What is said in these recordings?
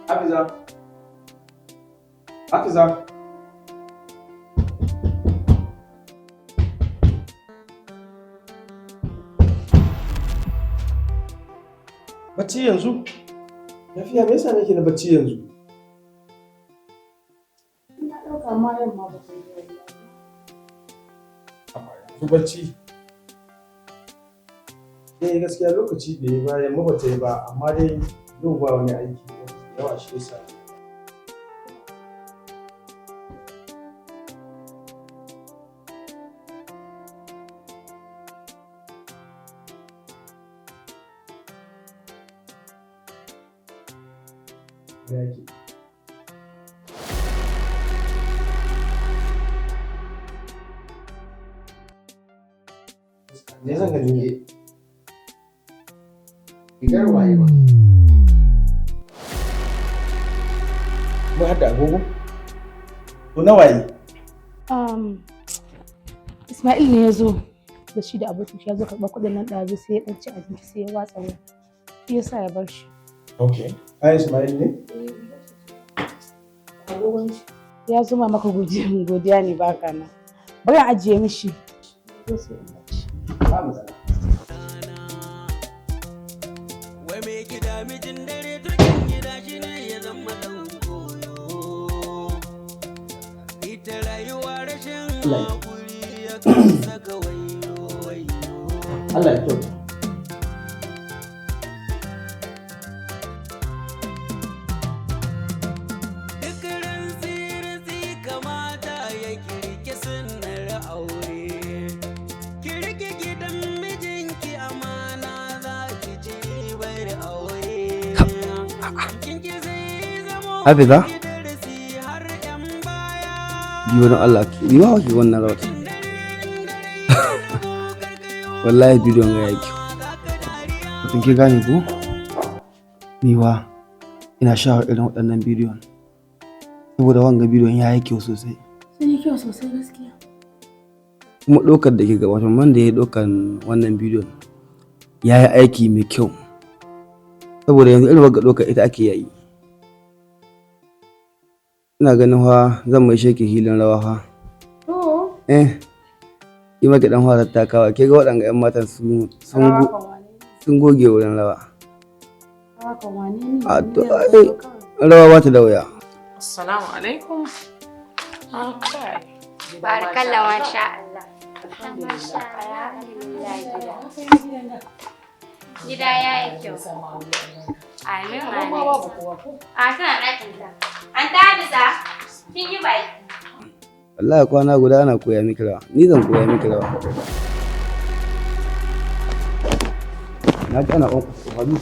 Hafiza. Hafiza. Bacci yanzu? Lafiya me yasa nake na bacci yanzu? Ina ɗauka ma yamma ba kai da wallahi. Amma yanzu bacci. Gaskiya lokaci bai yi ba yamma ba ta yi ba amma dai yau ba wani aiki yawa shi yasa. Yaki. Me zan gani ne? Rigar waye ba? Ba da agogo? To na waye? Ismail ne ya zo da shi da abokin shi ya zo karɓar kuɗin nan ɗazu sai ya ɗan ci abinci sai ya watsa ruwa. Shi yasa ya bar shi. Okay. Ai Ismail ne? Agogon shi. Ya zuma maka godiya ne baka nan. Bari a ajiye mishi. Zai sai in bashi. Ba mu zana. Wai me gida mijin dare turkin gida shi ne ya zama ɗan koyo. Ita rayuwa rashin hakuri ya kasa ga wayo. Allah ya kyauta. Duk ran sirri kamata ya kirki sunnar aure. Kirki gidan mijinki amana za ki ci bar aure. Kinki zai zama Hafiza? darasi har 'yan baya. Biyo don Allah, ni ma wake wannan rawar. Wallahi bidiyon ga yake. Mutum ke gane ko? Ni wa ina sha'awar irin waɗannan bidiyon. Saboda wanga bidiyon ya yi kyau sosai. Sun yi kyau sosai gaskiya. Kuma ɗaukar da ke gaba, man da ya ɗaukar wannan bidiyon ya yi aiki mai kyau. Saboda yanzu irin wagga ɗaukar ita ake yayi. Ina ganin fa zan mai sheke hilin rawa fa. To. Yi maki ɗan fara takawa, ke ga waɗanga 'yan matan sun goge wurin rawa. A to ai rawa ba ta da wuya. Assalamu alaikum. Barakallah masha Allah. Gida ya yi kyau. Amin amin. A tana ɗakin ta. An ta Hadiza, kin yi baki. Wallahi kwana guda ana koya miki rawa. Ni zan koya miki rawa. Na ji ana wani.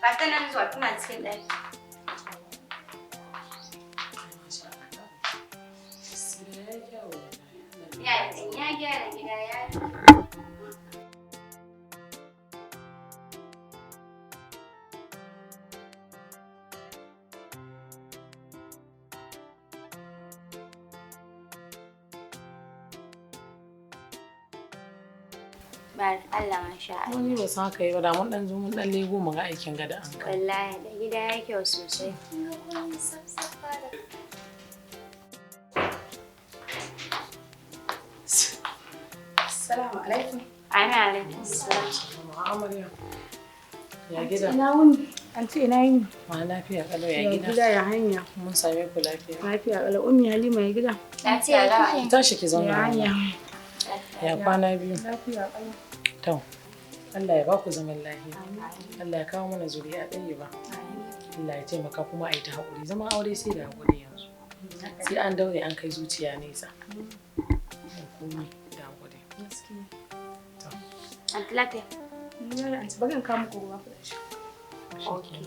Ba ta nan zuwa tana cikin ɗaki. Ya gyara gida ya yi. Allah masha Allah. Wani ba san haka yi ba da mun dan zo mun dan lego mu ga aikin gada an kai. Wallahi da gida ya kyau sosai. Assalamu alaikum. Ana alaikum salam. Amarya. Ya gida? Ina wuni? An ce ina yini? Ma lafiya kalau ya Ya gida. gida ya hanya. Mun same ku lafiya. Lafiya kalau Ummi Halima ya gida. Lafiya lafiya. Ki tashi ki Ya zauna. hanya. Ya kwana biyu. Lafiya kalau. To. Allah ya ba ku zaman lafiya. Allah ya kawo mana zuriya ɗaya ba. Allah ya taimaka kuma a yi ta haƙuri. Zama aure sai da haƙuri yanzu. Sai an daure an kai zuciya nesa. Komai da haƙuri. Anti lafiya. Ya anti bari in kawo muku ruwa ku da shi. Okay.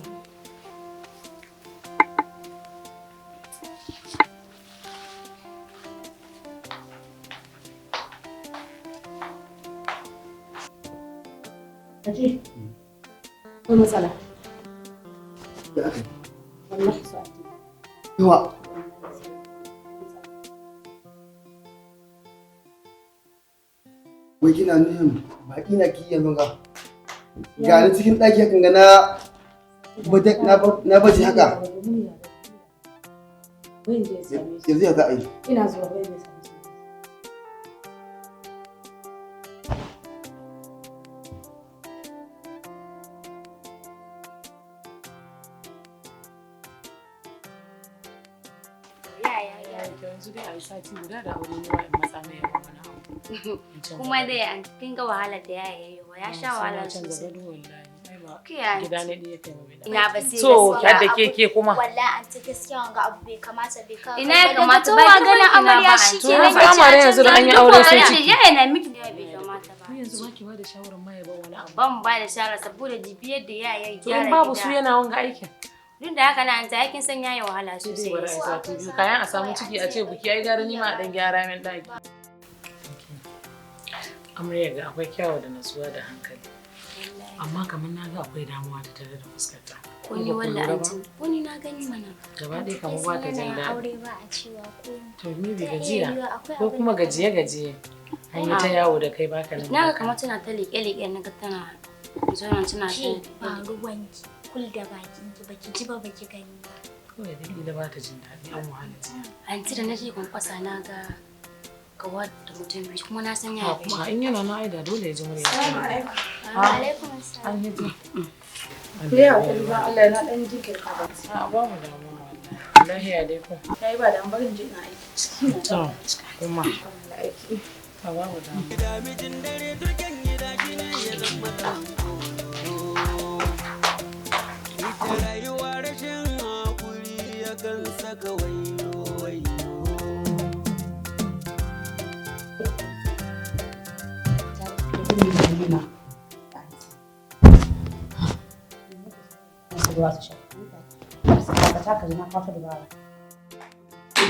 Aje. Ko matsala. Ya aka Wallahi sa'ati. yawa. Wai kina nuhin baki na ki yanzu ga. Ga ni cikin ɗaki hakan ga na baje haka. Yanzu ya za a yi. Ina zuwa bai da sami. Yanzu dai a yi sati guda da aure ne wa in matsa mai yawan wani abu. Kuma dai an kin ga wahalar da yaya yayi wa ya sha wahala sosai. Gida ne ɗaya kai mabida. Ina ba sai So, kyar da keke kuma. Wallahi an ta gaskiya wanga abu bai kamata bai kawo. Ina ya kamata ba ki ganin amarya shi ke nan ki amare yanzu da an yi aure sai ciki. Ya na miki da bai kamata ba. Yanzu ba ki ba da shawarar ma ya ba wani abu. Ban ba da shawara saboda jibiyar da yaya ya gyara. In babu su yana wanga aikin. Duk da haka na an ta aikin san yayi wahala sosai. Bari a sati biyu kayan a samu ciki a ce buki ai gara ni ma a dan gyara min daki. Amarya ga akwai kyawu da natsuwa da hankali. Amma kamar na ga akwai damuwa da tare da fuskarta. Wani wallahi anti, wani na gani mana. Gaba ɗaya kamar ba ta jin daɗi. Aure ba a cewa ko. To me bi gajiya ko kuma gajiye-gajiye. An yi ta yawo da kai baka nan. Na ga kamar tana ta leƙe-leƙe na ga tana zuwa tana ta ba ruwanki. Kul da bakin ki baki ji ba baki gani ba. Kawai dai da ba ta jin daɗi an wahala jiya. Anti da nake kwankwasa na ga kawar da mutum biyu kuma na san Ha yaya. kuma in yana na aida dole ya ji murya. Assalamu alaikum. An yi ji. Ya hakuri ba Allah na dan jinkirta ba. A ba mu damuwa wallahi. Lahiya dai ko. Yayi ba dan barin jin na aiki ciki. To kuma Aiki. a ba mu damuwa. Gida mijin dare turken gida shi ne ya zama ɗan ita rayuwa rashin haƙuri yakan saka wayo.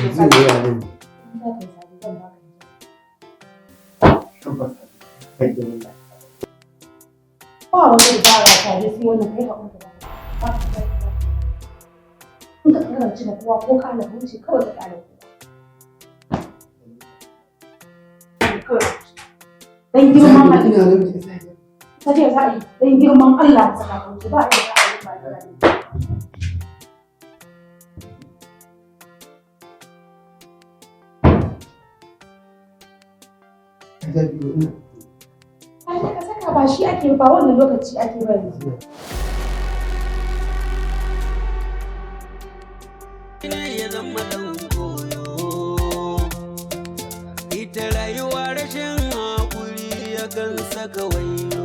Yanzu ne ya nan. Tabbas. Kai da wallahi. Ba wani da ba ta yi sai wannan kai hakuri da ba. In ka karanci da kowa ko ka na huce kawai ka kare kowa. Dan girman Allah. Ina nan da sai. Ta ce za a yi dan girman Allah ta saka huce ba a yi za a yi ba da ka saka ba shi ake ba wannan lokaci ake ba yanzu. Ya zama ɗan koyo. Ita rayuwa rashin haƙuri yakan saka wayo.